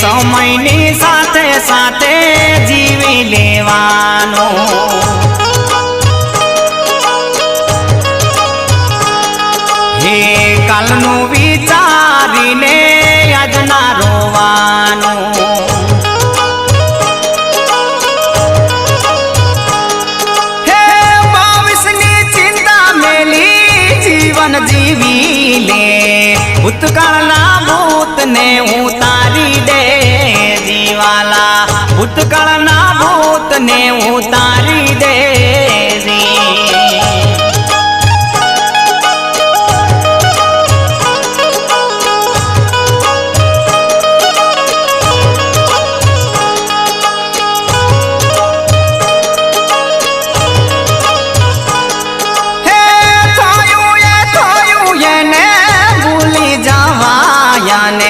સમયની સાથે સાથે જીવી લેવાનો હે કાલનું વિચારીને આજના રોવાનું હે ભવિષ્યની ચિંતા મેલી જીવન જીવી લે ભૂતકાળના ભૂતને ઉતારી દે જીવાલા ભૂતકાળના ભૂતને ઉતારી